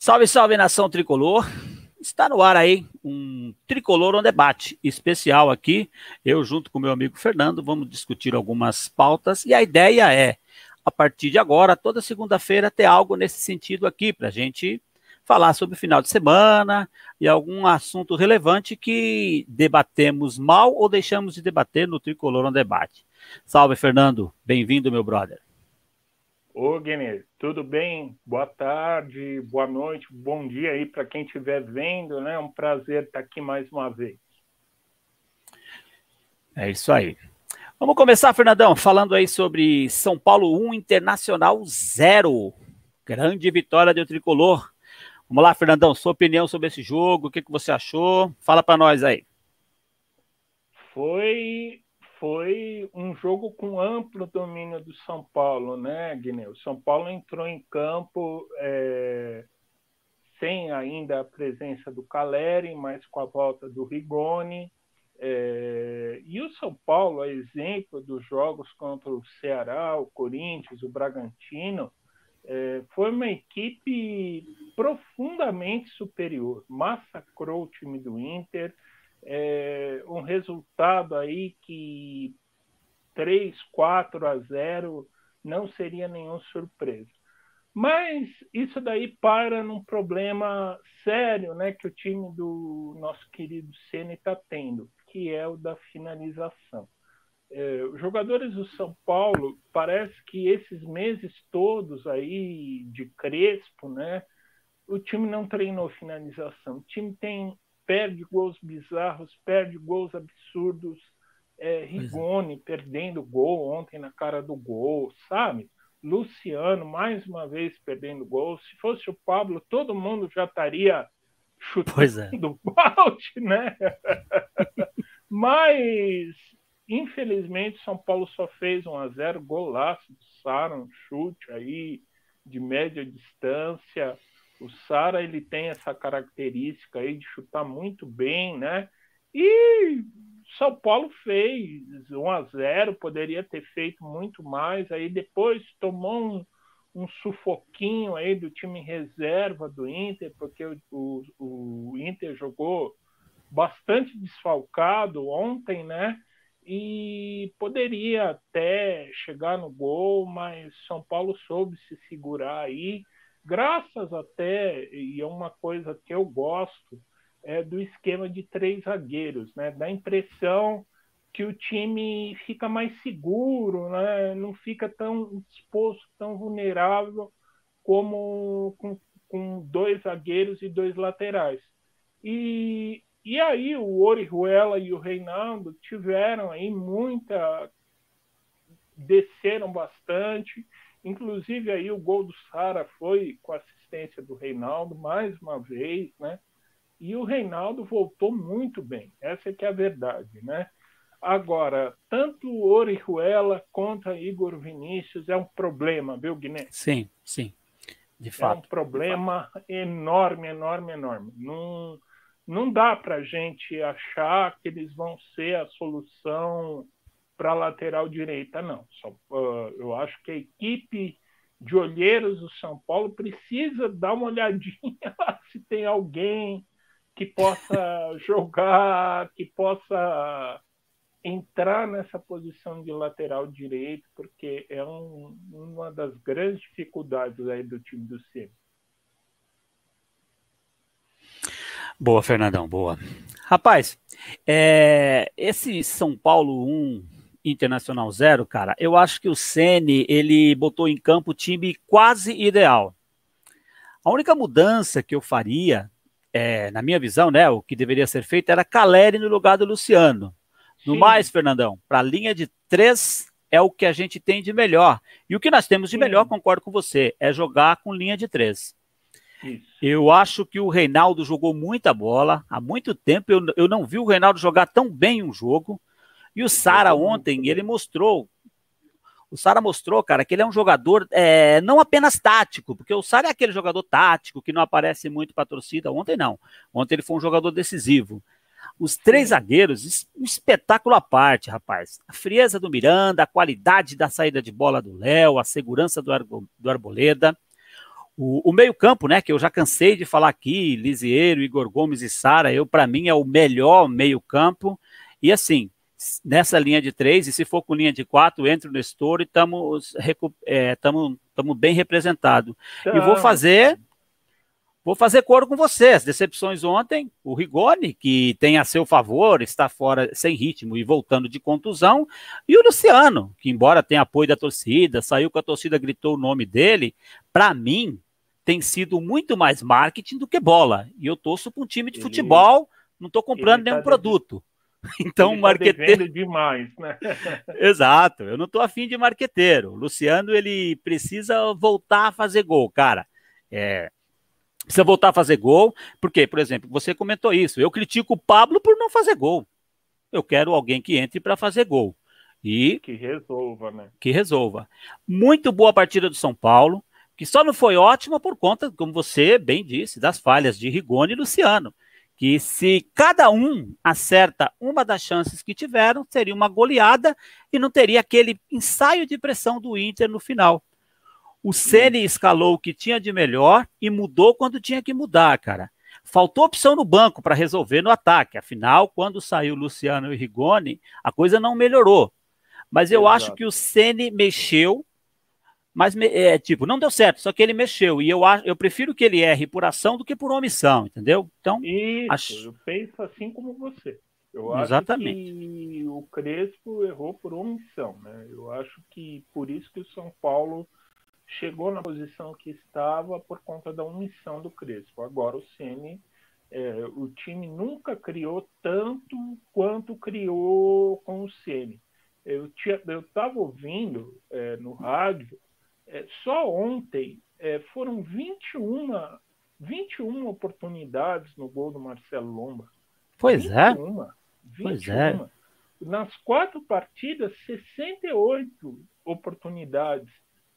Salve, salve, nação tricolor. Está no ar aí um Tricolor on Debate especial aqui. Eu, junto com meu amigo Fernando, vamos discutir algumas pautas e a ideia é, a partir de agora, toda segunda-feira, ter algo nesse sentido aqui para a gente falar sobre o final de semana e algum assunto relevante que debatemos mal ou deixamos de debater no Tricolor on Debate. Salve, Fernando. Bem-vindo, meu brother. Ô, Guilherme, tudo bem? Boa tarde, boa noite, bom dia aí para quem estiver vendo, né? É um prazer estar aqui mais uma vez. É isso aí. Vamos começar, Fernandão, falando aí sobre São Paulo 1, Internacional 0. Grande vitória do Tricolor. Vamos lá, Fernandão, sua opinião sobre esse jogo, o que você achou? Fala para nós aí. Foi um jogo com amplo domínio do São Paulo, né, Guilherme? O São Paulo entrou em campo sem ainda a presença do Caleri, mas com a volta do Rigoni. E o São Paulo, a exemplo dos jogos contra o Ceará, o Corinthians, o Bragantino, foi uma equipe profundamente superior. Massacrou o time do Inter. Um resultado aí que 3-4-0 não seria nenhuma surpresa. Mas isso daí para num problema sério, né, que o time do nosso querido Ceni está tendo, que é o da finalização. Os jogadores do São Paulo, parece que esses meses todos aí de Crespo, né, o time não treinou finalização. O time perde gols bizarros, perde gols absurdos. Rigoni perdendo gol ontem na cara do gol, sabe? Luciano, mais uma vez, perdendo gol. Se fosse o Pablo, todo mundo já estaria chutando balde, né? Mas, infelizmente, São Paulo só fez 1-0, golaço do Sara, um chute aí de média distância. O Sara, ele tem essa característica aí de chutar muito bem, né? E São Paulo fez 1-0, poderia ter feito muito mais, aí depois tomou um sufoquinho aí do time reserva do Inter, porque o Inter jogou bastante desfalcado ontem, né? E poderia até chegar no gol, mas São Paulo soube se segurar aí, graças até, e é uma coisa que eu gosto, do esquema de 3 zagueiros, né? Dá a impressão que o time fica mais seguro, né? Não fica tão exposto, tão vulnerável como com 2 zagueiros e 2 laterais. E aí o Orihuela e o Reinaldo tiveram aí desceram bastante, inclusive aí o gol do Sara foi com assistência do Reinaldo mais uma vez, né? E o Reinaldo voltou muito bem, essa que é a verdade, né? Agora, tanto o Orihuela quanto Igor Vinícius é um problema, viu, Guiné? Sim, de fato. É um problema enorme. Não dá para a gente achar que eles vão ser a solução para a lateral direita, não. Eu acho que a equipe de olheiros do São Paulo precisa dar uma olhadinha se tem alguém que possa jogar, que possa entrar nessa posição de lateral direito, porque é uma das grandes dificuldades aí do time do Ceni. Boa, Fernandão, boa. Rapaz, esse São Paulo 1, Internacional 0, cara, eu acho que o Ceni, ele botou em campo o time quase ideal. A única mudança que eu faria, na minha visão, né, o que deveria ser feito era Caleri no lugar do Luciano. No mais, Fernandão, para a linha de 3 é o que a gente tem de melhor. E o que nós temos de melhor, concordo com você, é jogar com linha de 3. Isso. Eu acho que o Reinaldo jogou muita bola. Há muito tempo eu não vi o Reinaldo jogar tão bem um jogo. E o Sara ontem, ele mostrou. O Sara mostrou, cara, que ele é um jogador não apenas tático, porque o Sara é aquele jogador tático que não aparece muito para a torcida. Ontem não. Ontem ele foi um jogador decisivo. Os 3 zagueiros, um espetáculo à parte, rapaz. A frieza do Miranda, a qualidade da saída de bola do Léo, a segurança do Arboleda. O meio-campo, né, que eu já cansei de falar aqui, Lisieiro, Igor Gomes e Sara, para mim é o melhor meio-campo. E assim, nessa linha de 3, e se for com linha de 4, entra o Nestor e estamos bem representados. E vou fazer coro com você. As decepções ontem, o Rigoni, que tem a seu favor, está fora sem ritmo e voltando de contusão, e o Luciano, que embora tenha apoio da torcida, saiu com a torcida, gritou o nome dele, para mim, tem sido muito mais marketing do que bola. E eu torço para um time de futebol, não estou comprando nenhum produto. Então, ele marqueteiro demais, né? Exato, eu não estou afim de marqueteiro. O Luciano, ele precisa voltar a fazer gol, cara. Precisa voltar a fazer gol, porque, por exemplo, você comentou isso. Eu critico o Pablo por não fazer gol. Eu quero alguém que entre para fazer gol. E que resolva, né? Que resolva. Muito boa partida do São Paulo, que só não foi ótima por conta, como você bem disse, das falhas de Rigoni e Luciano. Que se cada um acerta uma das chances que tiveram, seria uma goleada e não teria aquele ensaio de pressão do Inter no final. O Ceni escalou o que tinha de melhor e mudou quando tinha que mudar, cara. Faltou opção no banco para resolver no ataque. Afinal, quando saiu Luciano e Rigoni, a coisa não melhorou. Mas eu acho que o Ceni mexeu, mas não deu certo, só que ele mexeu. E eu prefiro que ele erre por ação do que por omissão, entendeu? Então, eu penso assim como você. Eu Exatamente. acho que o Crespo errou por omissão, né? Eu acho que por isso que o São Paulo chegou na posição que estava por conta da omissão do Crespo. Agora o Ceni, o time nunca criou tanto quanto criou com o Ceni. Eu estava ouvindo no rádio, só ontem foram 21 oportunidades no gol do Marcelo Lomba. Pois 21. Pois é. Nas 4 partidas, 68 oportunidades.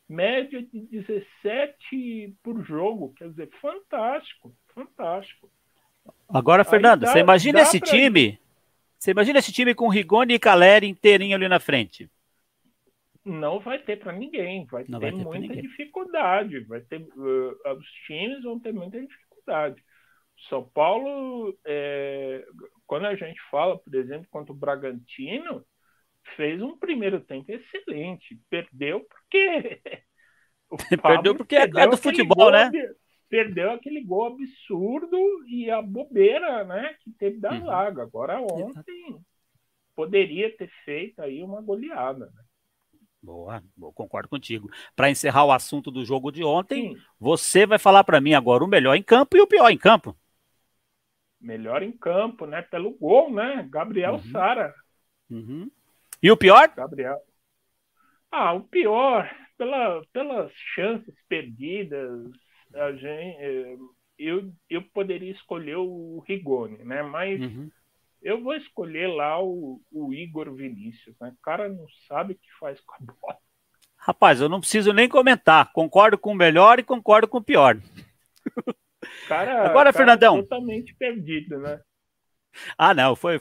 Média de 17 por jogo. Quer dizer, fantástico. Agora, Fernando, você imagina esse time? Você imagina esse time com Rigoni e Caleri inteirinho ali na frente? Não vai ter para ninguém. Vai ter muita dificuldade. Os times vão ter muita dificuldade. São Paulo, quando a gente fala, por exemplo, contra o Bragantino, fez um primeiro tempo excelente. Perdeu porque perdeu porque é do futebol, né? Perdeu aquele gol absurdo e a bobeira, né, que teve da zaga. Agora ontem poderia ter feito aí uma goleada, né? Boa, concordo contigo. Para encerrar o assunto do jogo de ontem, você vai falar para mim agora o melhor em campo e o pior em campo. Melhor em campo, né? Pelo gol, né? Gabriel Sara. E o pior? Gabriel. O pior, pelas chances perdidas, eu poderia escolher o Rigoni, né? Mas eu vou escolher lá o Igor Vinícius, né? O cara não sabe o que faz com a bola. Rapaz, eu não preciso nem comentar. Concordo com o melhor e concordo com o pior. Agora, Fernandão. Totalmente perdido, né? Não, foi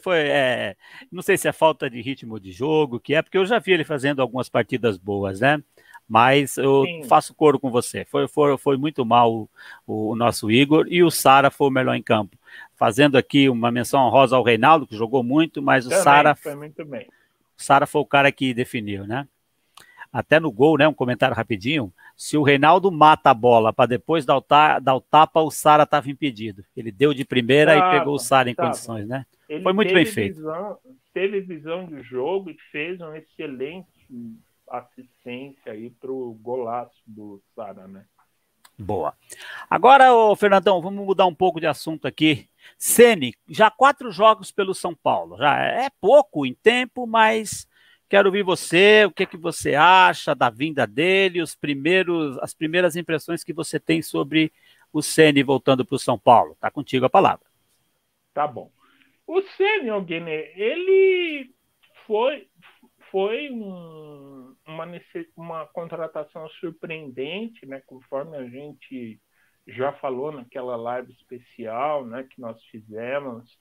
não sei se é falta de ritmo de jogo, porque eu já vi ele fazendo algumas partidas boas, né? Mas eu faço coro com você. Foi muito mal o nosso Igor e o Sara foi o melhor em campo. Fazendo aqui uma menção honrosa ao Reinaldo, que jogou muito, mas o Sara foi muito bem. O Sara foi o cara que definiu, né? Até no gol, né? Um comentário rapidinho. Se o Reinaldo mata a bola para depois dar o tapa, o Sara estava impedido. Ele deu de primeira e pegou o Sara em condições, né? Foi muito bem feito. Teve visão de jogo e fez uma excelente assistência aí pro golaço do Sara, né? Boa. Agora, Fernandão, vamos mudar um pouco de assunto aqui. Ceni, já 4 jogos pelo São Paulo. Já é pouco em tempo, mas quero ouvir você, o que você acha da vinda dele, as primeiras impressões que você tem sobre o Ceni voltando para o São Paulo. Tá contigo a palavra. Tá bom. O Ceni, ele foi uma contratação surpreendente, né? Conforme a gente já falou naquela live especial, né, que nós fizemos.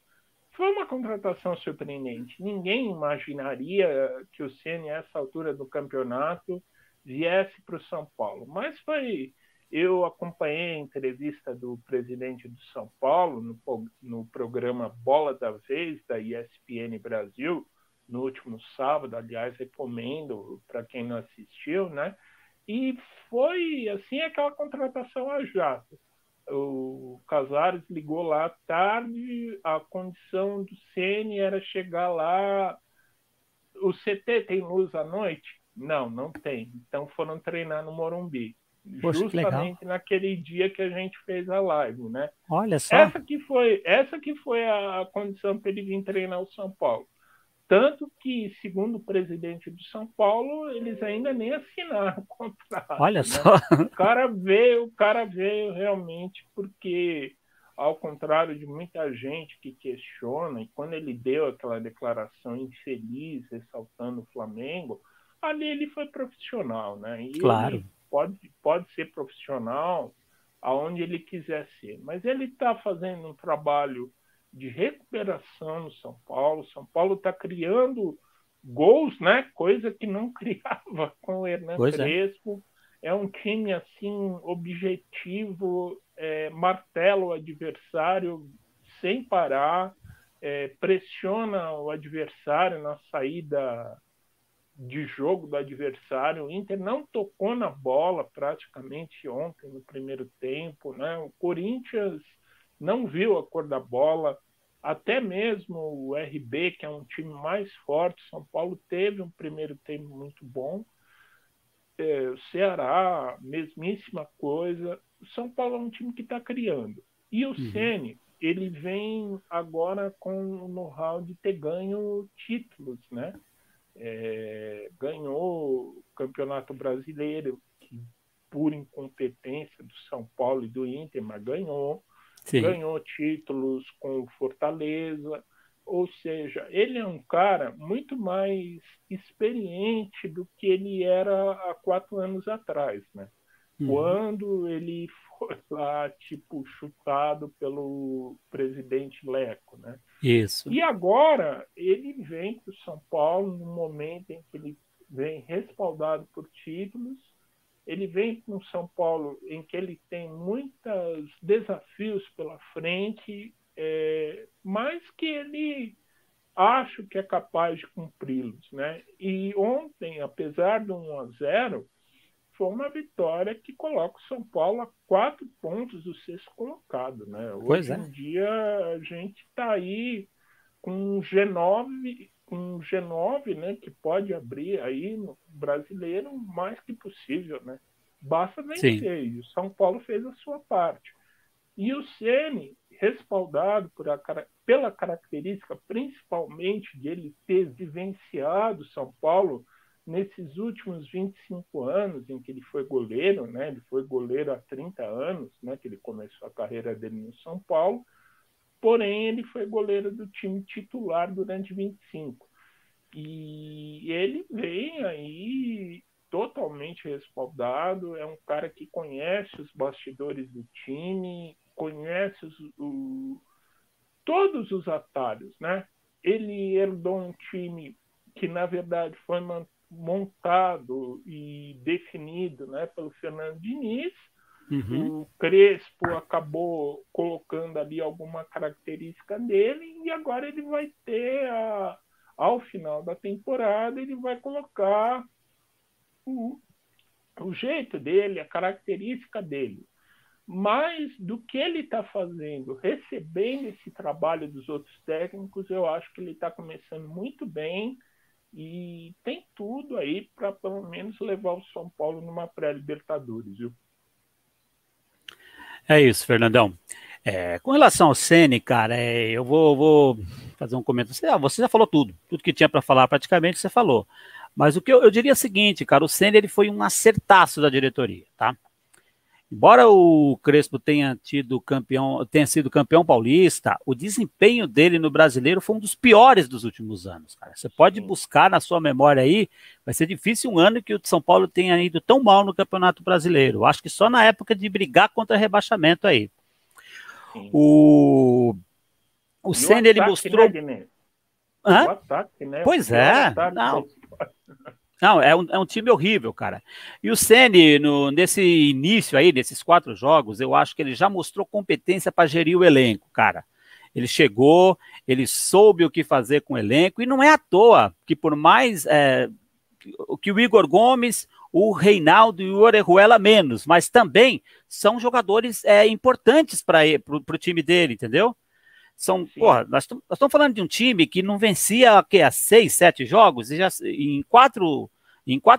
Foi uma contratação surpreendente. Ninguém imaginaria que o Ceni, a essa altura do campeonato, viesse para o São Paulo. Mas foi Eu acompanhei a entrevista do presidente do São Paulo no programa Bola da Vez, da ESPN Brasil, no último sábado. Aliás, recomendo para quem não assistiu, né? E foi, assim, aquela contratação a jato. O Casares ligou lá à tarde, a condição do Ceni era chegar lá. O CT tem luz à noite? Não, não tem. Então foram treinar no Morumbi. Poxa, que legal. Justamente naquele dia que a gente fez a live, né? Olha só. Essa que foi a condição para ele vir treinar o São Paulo. Tanto que, segundo o presidente do São Paulo, eles ainda nem assinaram o contrato. Olha, né? só. O cara veio realmente porque, ao contrário de muita gente que questiona, e quando ele deu aquela declaração infeliz, ressaltando o Flamengo, ali ele foi profissional, né? E Claro. ele pode ser profissional aonde ele quiser ser. Mas ele está fazendo um trabalho de recuperação no São Paulo. São Paulo está criando gols, né? Coisa que não criava com o Hernan Crespo. É um time assim objetivo, martela o adversário sem parar, pressiona o adversário na saída de jogo do adversário. O Inter não tocou na bola praticamente ontem no primeiro tempo, né? O Corinthians não viu a cor da bola, até mesmo o RB, que é um time mais forte. São Paulo teve um primeiro tempo muito bom, o Ceará, mesmíssima coisa. O São Paulo é um time que está criando. E o Ceni, ele vem agora com o know-how de ter ganho títulos, né? Ganhou o Campeonato Brasileiro, que por incompetência do São Paulo e do Inter, mas ganhou. Sim. Ganhou títulos com o Fortaleza, ou seja, ele é um cara muito mais experiente do que ele era há 4 anos atrás, né? Quando ele foi lá, tipo, chutado pelo presidente Leco, né? Isso. E agora ele vem para o São Paulo no momento em que ele vem respaldado por títulos. Ele vem com o São Paulo em que ele tem muitos desafios pela frente, mas que ele acho que é capaz de cumpri-los, né? E ontem, apesar do 1-0, foi uma vitória que coloca o São Paulo a 4 pontos do sexto colocado, né? Hoje em dia a gente está aí com um G9, né, que pode abrir aí no brasileiro mais que possível, né? Basta vencer. E o São Paulo fez a sua parte. E o Ceni, respaldado pela característica, principalmente de ele ter vivenciado São Paulo nesses últimos 25 anos em que ele foi goleiro, né? Ele foi goleiro há 30 anos, né, que ele começou a carreira dele no São Paulo. Porém, ele foi goleiro do time titular durante 25. E ele vem aí totalmente respaldado, é um cara que conhece os bastidores do time, conhece todos os atalhos, né? Ele herdou um time que, na verdade, foi montado e definido, né, pelo Fernando Diniz. O Crespo acabou colocando ali alguma característica dele e agora ele vai ter, ao final da temporada, ele vai colocar o jeito dele, a característica dele. Mas do que ele está fazendo, recebendo esse trabalho dos outros técnicos, eu acho que ele está começando muito bem e tem tudo aí para pelo menos levar o São Paulo numa pré-Libertadores, viu? É isso, Fernandão. Com relação ao Ceni, cara, eu vou fazer um comentário. Você já falou tudo que tinha para falar praticamente você falou. Mas o que eu diria é o seguinte, cara, o Ceni ele foi um acertaço da diretoria, tá? Embora o Crespo tenha sido campeão paulista, o desempenho dele no brasileiro foi um dos piores dos últimos anos, cara. Você pode buscar na sua memória aí, vai ser difícil um ano que o São Paulo tenha ido tão mal no Campeonato Brasileiro. Eu acho que só na época de brigar contra rebaixamento aí. O Ceni, ele mostrou... Né, Hã? o ataque, né? Pois é, não. Não, é um time horrível, cara. E o Ceni, nesse início aí, desses 4 jogos, eu acho que ele já mostrou competência para gerir o elenco, cara. Ele chegou, ele soube o que fazer com o elenco, e não é à toa que por mais que o Igor Gomes, o Reinaldo e o Orejuela menos, mas também são jogadores importantes para o time dele, entendeu? Porra, nós estamos falando de um time que não vencia há 6, 7 jogos, e já em 4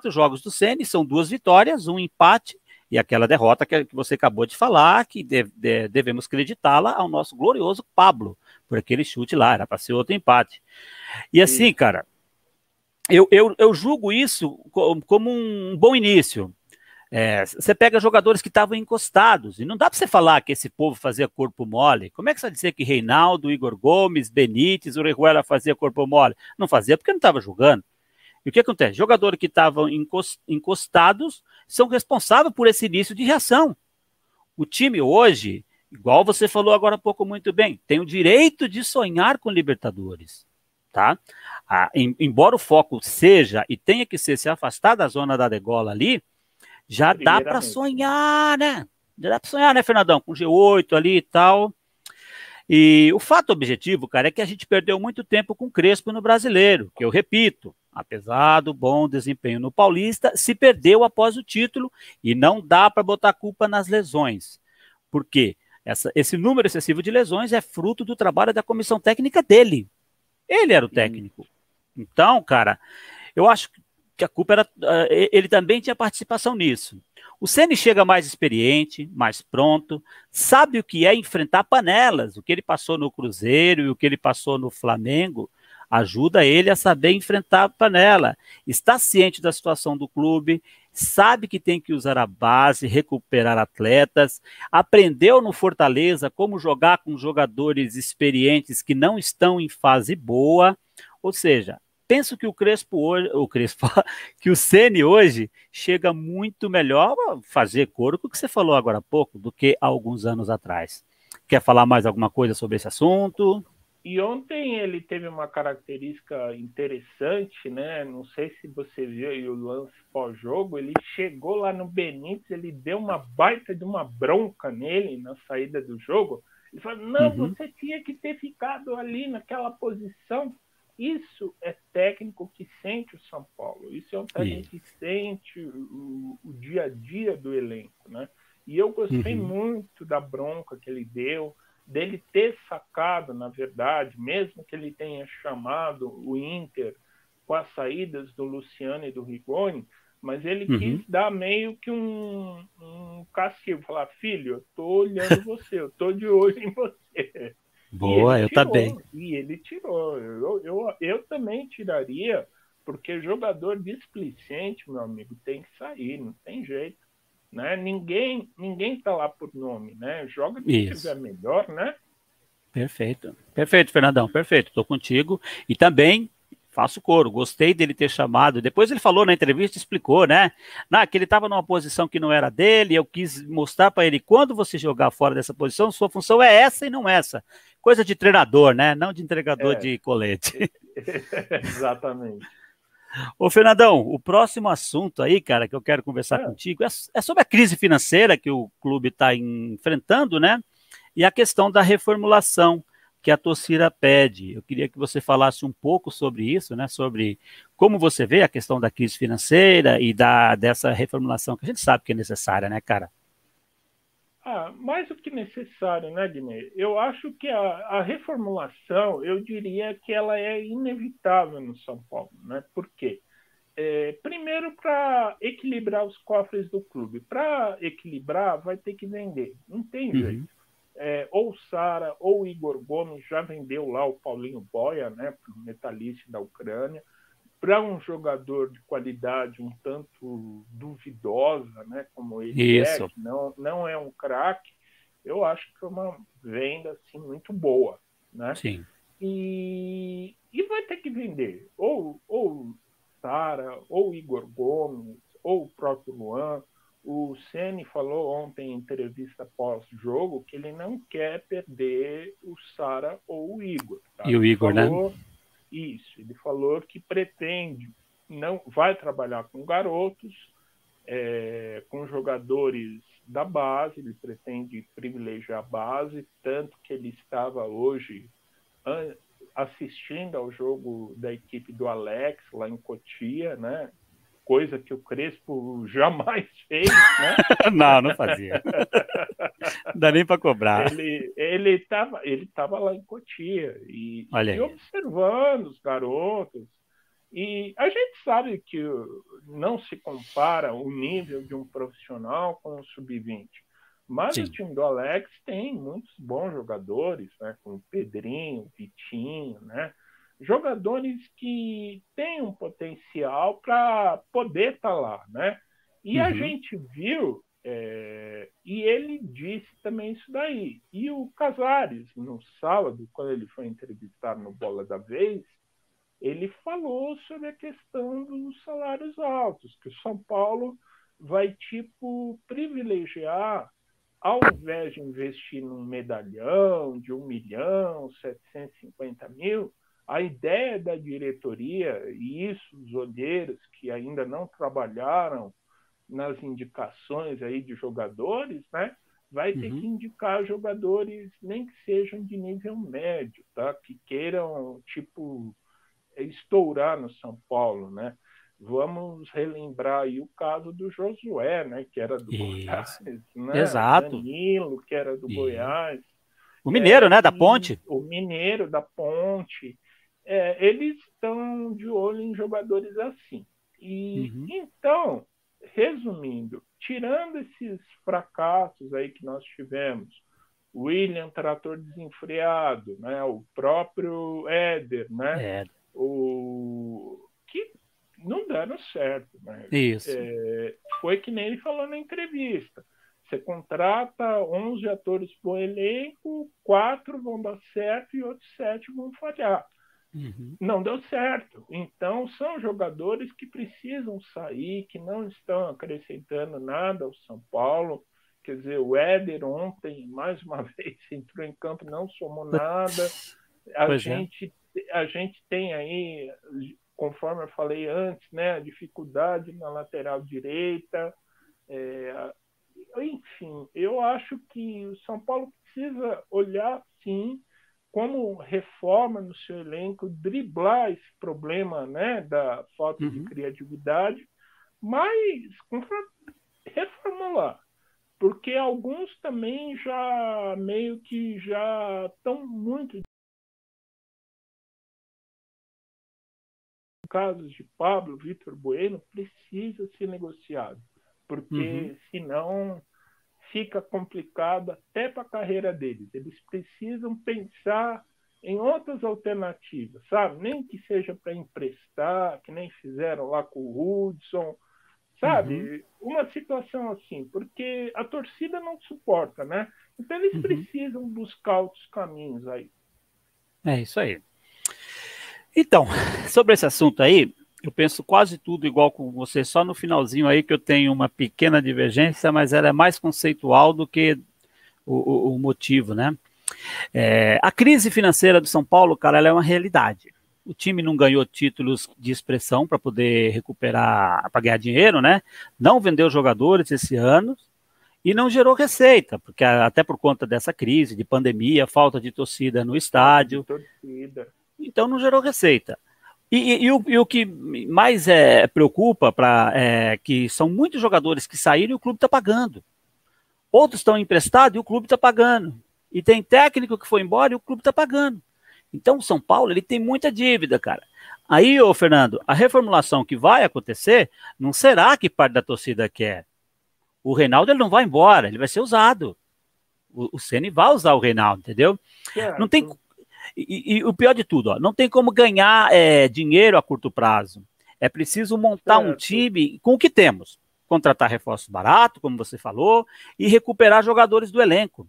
jogos do Ceni são 2 vitórias, um empate e aquela derrota que você acabou de falar, que devemos acreditá-la ao nosso glorioso Pablo, por aquele chute lá, era para ser outro empate. E assim, cara, eu julgo isso como um bom início. Você pega jogadores que estavam encostados, e não dá para você falar que esse povo fazia corpo mole. Como é que você vai dizer que Reinaldo, Igor Gomes, Benítez, Orejuela fazia corpo mole? Não fazia porque não estava jogando. E o que acontece? Jogadores que estavam encostados são responsáveis por esse início de reação. O time hoje, igual você falou agora há pouco muito bem, tem o direito de sonhar com Libertadores. Tá? Embora o foco seja e tenha que ser se afastar da zona da degola ali, já dá para sonhar, né? Já dá para sonhar, né, Fernandão? Com G8 ali e tal. E o fato objetivo, cara, é que a gente perdeu muito tempo com o Crespo no Brasileiro, que eu repito, apesar do bom desempenho no Paulista, se perdeu após o título e não dá para botar a culpa nas lesões. Por quê? Esse número excessivo de lesões é fruto do trabalho da comissão técnica dele. Ele era o técnico. Então, cara, eu acho que a culpa era... Ele também tinha participação nisso. O Ceni chega mais experiente, mais pronto, sabe o que é enfrentar panelas. O que ele passou no Cruzeiro e o que ele passou no Flamengo ajuda ele a saber enfrentar a panela. Está ciente da situação do clube, sabe que tem que usar a base, recuperar atletas, aprendeu no Fortaleza como jogar com jogadores experientes que não estão em fase boa, ou seja, penso que que o Ceni hoje chega muito melhor a fazer coro com o que você falou agora há pouco do que há alguns anos atrás. Quer falar mais alguma coisa sobre esse assunto? E ontem ele teve uma característica interessante, né? Não sei se você viu aí o lance pós-jogo. Ele chegou lá no Benítez, ele deu uma baita de uma bronca nele na saída do jogo. Ele falou: não, você tinha que ter ficado ali naquela posição. Isso é técnico que sente o São Paulo. Isso é um técnico que sente o dia a dia do elenco, né? E eu gostei muito da bronca que ele deu, dele ter sacado, na verdade, mesmo que ele tenha chamado o Inter com as saídas do Luciano e do Rigoni, mas ele quis dar meio que um castigo, falar: filho, eu tô olhando você, eu tô de olho em você. Boa, eu também. E ele tirou. Eu também tiraria, porque jogador displicente, meu amigo, tem que sair, não tem jeito. Né? Ninguém tá lá por nome, né? Joga quem tiver melhor, né? Perfeito. Perfeito, Fernandão, perfeito. Estou contigo. E também faço coro. Gostei dele ter chamado. Depois ele falou na entrevista, explicou, né? Que ele estava numa posição que não era dele. Eu quis mostrar para ele: quando você jogar fora dessa posição, sua função é essa e não essa. Coisa de treinador, né? Não de entregador de colete. Exatamente. Ô, Fernandão, o próximo assunto aí, cara, que eu quero conversar contigo é sobre a crise financeira que o clube está enfrentando, né? E a questão da reformulação que a torcida pede. Eu queria que você falasse um pouco sobre isso, né? Sobre como você vê a questão da crise financeira e dessa reformulação que a gente sabe que é necessária, né, cara? Mais do que necessário, né, Guilherme? Eu acho que a reformulação, eu diria que ela é inevitável no São Paulo, né? Por quê? Primeiro, para equilibrar os cofres do clube. Para equilibrar, vai ter que vender. Não tem jeito. Ou o Sara ou o Igor Gomes já vendeu lá o Paulinho Boia, né, para o Metalist da Ucrânia. Para um jogador de qualidade um tanto duvidosa, né, como ele Isso. que não é um craque, eu acho que foi uma venda assim, muito boa. Né? Sim. E vai ter que vender. Ou Sara, ou Igor Gomes, ou o próprio Luan. O Ceni falou ontem em entrevista pós-jogo que ele não quer perder o Sara ou o Igor. Tá? E o Igor, né? Isso, ele falou que pretende não vai trabalhar com garotos, com jogadores da base, ele pretende privilegiar a base, tanto que ele estava hoje assistindo ao jogo da equipe do Alex, lá em Cotia, né? Coisa que o Crespo jamais fez, né? Não fazia. Não dá nem para cobrar. Ele tava lá em Cotia e observando os garotos. E a gente sabe que não se compara o nível de um profissional com o sub-20. Mas o time do Alex tem muitos bons jogadores, né? Como o Pedrinho, Vitinho, né? Jogadores que têm um potencial para poder estar lá, né? E a gente viu, e ele disse também isso daí. E o Casares, no sábado, quando ele foi entrevistado no Bola da Vez, ele falou sobre a questão dos salários altos, que o São Paulo vai, privilegiar, ao invés de investir num medalhão de 1.750.000, a ideia da diretoria, e isso os olheiros que ainda não trabalharam nas indicações aí de jogadores, né, vai ter que indicar jogadores nem que sejam de nível médio, tá? Que queiram, estourar no São Paulo, né? Vamos relembrar aí o caso do Josué, né, que era do Goiás, né? Exato. Danilo, que era do Goiás. O Mineiro, né, da Ponte. O Mineiro, da Ponte. Eles estão de olho em jogadores assim. E então, resumindo, tirando esses fracassos aí que nós tivemos, William Trator desenfreado, né, o próprio Éder, né, que não deram certo, né? Isso. Foi que nem ele falou na entrevista. Você contrata 11 atores para o elenco, 4 vão dar certo e outros 7 vão falhar. Não deu certo. Então, são jogadores que precisam sair, que não estão acrescentando nada ao São Paulo. Quer dizer, o Éder ontem, mais uma vez, entrou em campo, não somou nada. A gente tem aí, conforme eu falei antes, né, a dificuldade na lateral direita. Enfim, eu acho que o São Paulo precisa olhar, sim, como reforma no seu elenco, driblar esse problema, né, da falta de criatividade, mas reformular. Porque alguns também já meio que já estão muito... casos de Pablo, Vitor Bueno, precisa ser negociado. Porque senão fica complicado até para a carreira deles. Eles precisam pensar em outras alternativas, sabe? Nem que seja para emprestar, que nem fizeram lá com o Hudson, sabe? Uma situação assim, porque a torcida não suporta, né? Então eles precisam buscar outros caminhos aí. É isso aí. Então, sobre esse assunto aí, eu penso quase tudo igual com você, só no finalzinho aí que eu tenho uma pequena divergência, mas ela é mais conceitual do que o motivo, né? A crise financeira do São Paulo, cara, ela é uma realidade. O time não ganhou títulos de expressão para poder recuperar, para ganhar dinheiro, né? Não vendeu jogadores esse ano e não gerou receita, porque até por conta dessa crise de pandemia, falta de torcida no estádio. Então não gerou receita. E o que mais preocupa que são muitos jogadores que saíram e o clube está pagando. Outros estão emprestados e o clube está pagando. E tem técnico que foi embora e o clube está pagando. Então o São Paulo ele tem muita dívida, cara. Aí, ô Fernando, a reformulação que vai acontecer não será que parte da torcida quer. O Reinaldo ele não vai embora, ele vai ser usado. O Ceni vai usar o Reinaldo, entendeu? Não tem... E o pior de tudo, ó, não tem como ganhar dinheiro a curto prazo. É preciso montar um time com o que temos. Contratar reforços baratos, como você falou, e recuperar jogadores do elenco.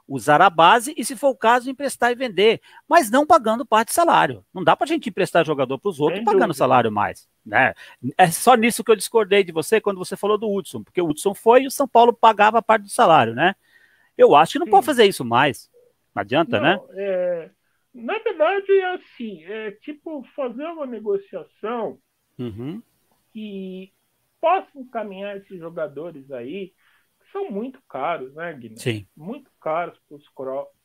Usar a base e, se for o caso, emprestar e vender. Mas não pagando parte de salário. Não dá para a gente emprestar jogador para os outros pagando salário mais. Né? É só nisso que eu discordei de você quando você falou do Hudson. Porque o Hudson foi e o São Paulo pagava parte do salário. Né? Eu acho que não pode fazer isso mais. Não adianta, né? Na verdade, é assim, fazer uma negociação Uhum. que possam encaminhar esses jogadores aí, que são muito caros, né, Guilherme? Sim. Muito caros para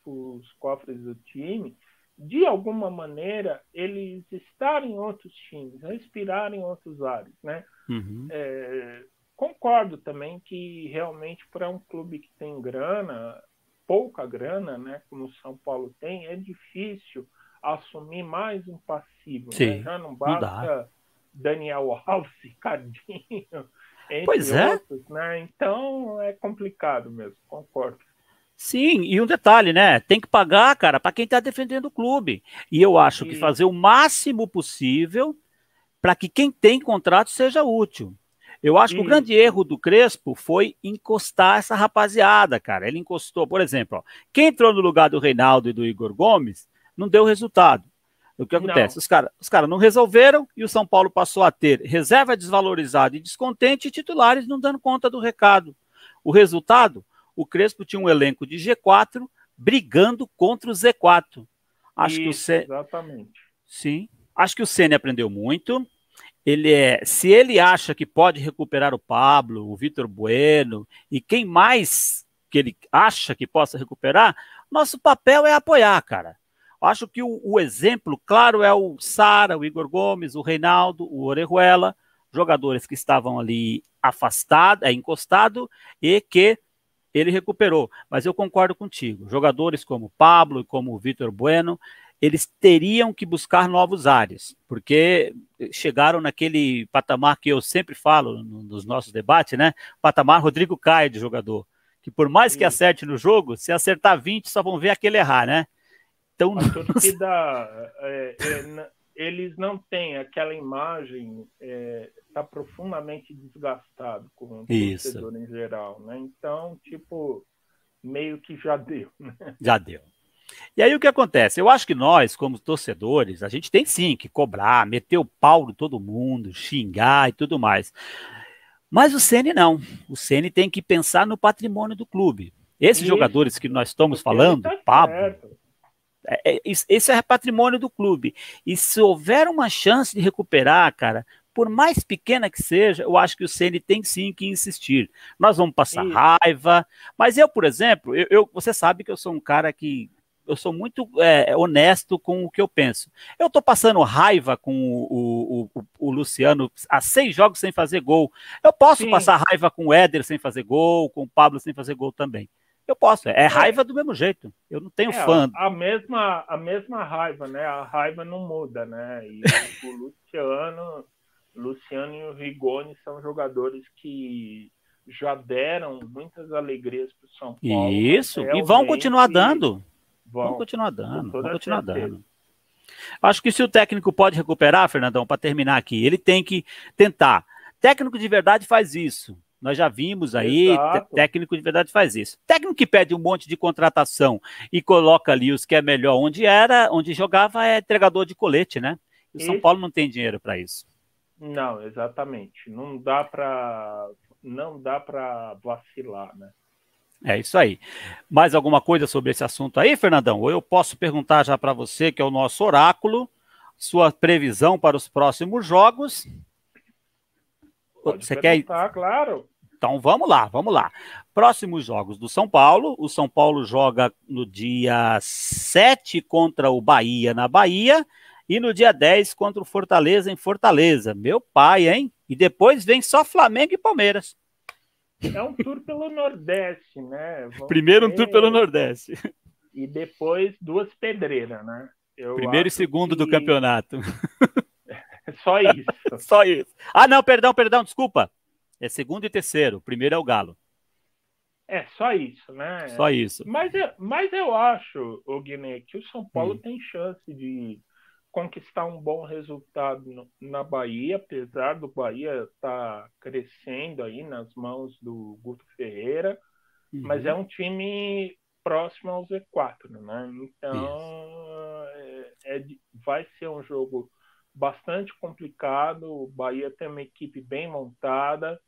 os cofres do time, de alguma maneira eles estarem em outros times, respirarem em outros ares, né? Uhum. Concordo também que realmente para um clube que tem grana, pouca grana, né, como o São Paulo tem, é difícil assumir mais um passivo, né? Sim. Já não Não dá. basta Daniel Alves, Cardinho, entre Pois é. outros, né? Então é complicado mesmo, concordo. Sim, e um detalhe, né? Tem que pagar, cara, para quem está defendendo o clube. E eu acho que E, fazer o máximo possível para que quem tem contrato seja útil. Eu acho que o grande isso, erro do Crespo foi encostar essa rapaziada, cara. Ele encostou, por exemplo, ó, quem entrou no lugar do Reinaldo e do Igor Gomes não deu resultado. O que acontece? não. Os cara não resolveram e o São Paulo passou a ter reserva desvalorizada e descontente e titulares não dando conta do recado. O resultado? O Crespo tinha um elenco de G4 brigando contra o Z4. Acho que o Isso, C... exatamente. Sim. Acho que o Ceni aprendeu muito. Se ele acha que pode recuperar o Pablo, o Vitor Bueno e quem mais que ele acha que possa recuperar, nosso papel é apoiar, cara. Acho que o exemplo claro é o Sara, o Igor Gomes, o Reinaldo, o Orejuela, jogadores que estavam ali afastados, encostado e que ele recuperou. Mas eu concordo contigo. Jogadores como Pablo e como o Vitor Bueno, eles teriam que buscar novos ares, porque chegaram naquele patamar que eu sempre falo nos nossos debates, né? Patamar Rodrigo Caio de jogador. Que por mais que Isso. acerte no jogo, se acertar 20, só vão ver aquele errar, né? Então, A torcida, eles não têm aquela imagem, está profundamente desgastado com o isso, torcedor em geral, né? Então, tipo, meio que já deu, né? já deu. E aí o que acontece? Eu acho que nós, como torcedores, a gente tem sim que cobrar, meter o pau em todo mundo, xingar e tudo mais. Mas o Ceni não. O Ceni tem que pensar no patrimônio do clube. Esses Isso, jogadores que nós estamos porque ele falando, está Pablo, certo. esse é patrimônio do clube. E se houver uma chance de recuperar, cara, por mais pequena que seja, eu acho que o Ceni tem sim que insistir. Nós vamos passar Isso, raiva, mas eu, por exemplo, você sabe que eu sou um cara que eu sou muito honesto com o que eu penso. Eu estou passando raiva com o Luciano há 6 jogos sem fazer gol. Eu posso sim. passar raiva com o Éder sem fazer gol, com o Pablo sem fazer gol também. Eu posso. É É, raiva do mesmo jeito. Eu não tenho é fã. a mesma raiva, né? A raiva não muda, né? E o Luciano e o Rigoni são jogadores que já deram muitas alegrias para o São Paulo, mas Isso. E vão continuar realmente dando. Vão vão, continuar com dando. Vão toda continuar certeza. dando. Acho que se o técnico pode recuperar, Fernandão, para terminar aqui, ele tem que tentar. Técnico de verdade faz isso. Nós já vimos aí, Exato. técnico de verdade faz isso. Técnico que pede um monte de contratação e coloca ali os que é melhor onde jogava é entregador de colete, né? E o São Paulo Esse não tem dinheiro para isso. não, exatamente. Não dá para vacilar, né? É isso aí. Mais alguma coisa sobre esse assunto aí, Fernandão? Ou eu posso perguntar já para você, que é o nosso oráculo, sua previsão para os próximos jogos? Pode Você quer? perguntar, claro. Então vamos lá, vamos lá. Próximos jogos do São Paulo. O São Paulo joga no dia 7 contra o Bahia na Bahia e no dia 10 contra o Fortaleza em Fortaleza. Meu pai, hein? E depois vem só Flamengo e Palmeiras. É um tour pelo Nordeste, né? Vamos Primeiro um tour pelo ver. Nordeste. E depois duas pedreiras, né? Eu Primeiro e acho segundo do que campeonato. é só isso. Só isso. Ah, não, perdão, desculpa. É segundo e terceiro. O primeiro é o Galo. É só isso, né? Só isso. Mas eu acho, o Guiné, que o São Paulo Hum. tem chance de conquistar um bom resultado na Bahia, apesar do Bahia estar crescendo aí nas mãos do Guto Ferreira, mas é Uhum. um time próximo ao Z4, né? Isso. Então vai ser um jogo bastante complicado. O Bahia tem uma equipe bem montada.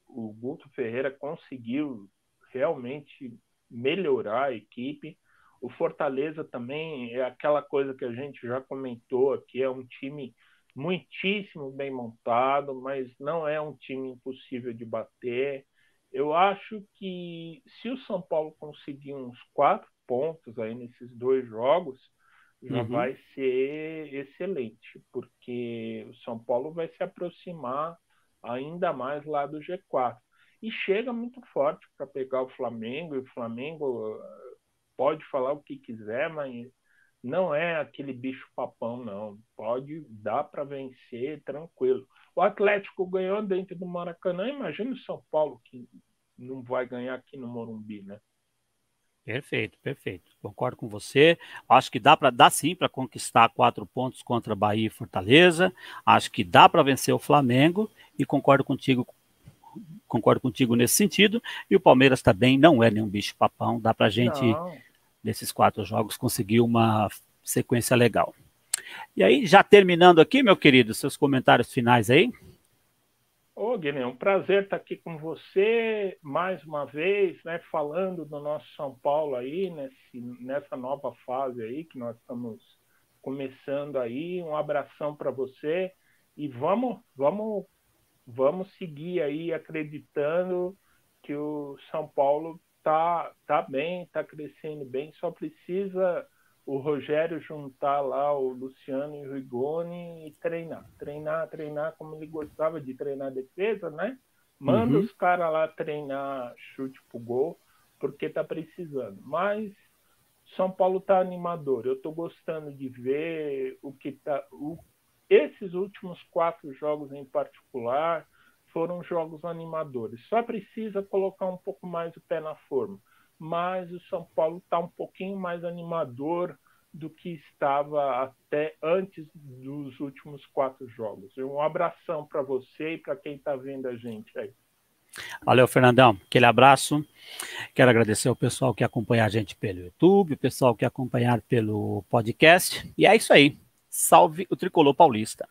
O Guto Ferreira conseguiu realmente melhorar a equipe. O Fortaleza também é aquela coisa que a gente já comentou aqui, é um time muitíssimo bem montado, mas não é um time impossível de bater. Eu acho que se o São Paulo conseguir uns 4 pontos aí nesses 2 jogos, já vai ser excelente, porque o São Paulo vai se aproximar ainda mais lá do G4. E chega muito forte para pegar o Flamengo, e o Flamengo pode falar o que quiser, mas não é aquele bicho papão, não. Pode dar para vencer tranquilo. O Atlético ganhou dentro do Maracanã, imagina o São Paulo que não vai ganhar aqui no Morumbi, né? Perfeito, perfeito. Concordo com você. Acho que dá sim para conquistar 4 pontos contra Bahia e Fortaleza. Acho que dá para vencer o Flamengo e concordo contigo nesse sentido. E o Palmeiras também não é nenhum bicho papão. Dá para a gente, Não. nesses 4 jogos, conseguir uma sequência legal. E aí, já terminando aqui, meu querido, seus comentários finais aí. Ô, Guilherme, é um prazer estar aqui com você mais uma vez, né, falando do nosso São Paulo aí, nessa nova fase aí que nós estamos começando aí. Um abração para você e vamos seguir aí acreditando que o São Paulo tá bem, está crescendo bem, só precisa o Rogério juntar lá o Luciano e o Rigoni e treinar como ele gostava de treinar defesa, né? Manda os caras lá treinar chute pro gol, porque tá precisando. Mas São Paulo tá animador. Eu tô gostando de ver esses últimos 4 jogos em particular foram jogos animadores. Só precisa colocar um pouco mais o pé na forma. Mas o São Paulo está um pouquinho mais animador do que estava até antes dos últimos 4 jogos. Um abração para você e para quem está vendo a gente aí. Valeu, Fernandão. Aquele abraço. Quero agradecer ao pessoal que acompanha a gente pelo YouTube, o pessoal que acompanhar pelo podcast. E é isso aí. Salve o Tricolor Paulista.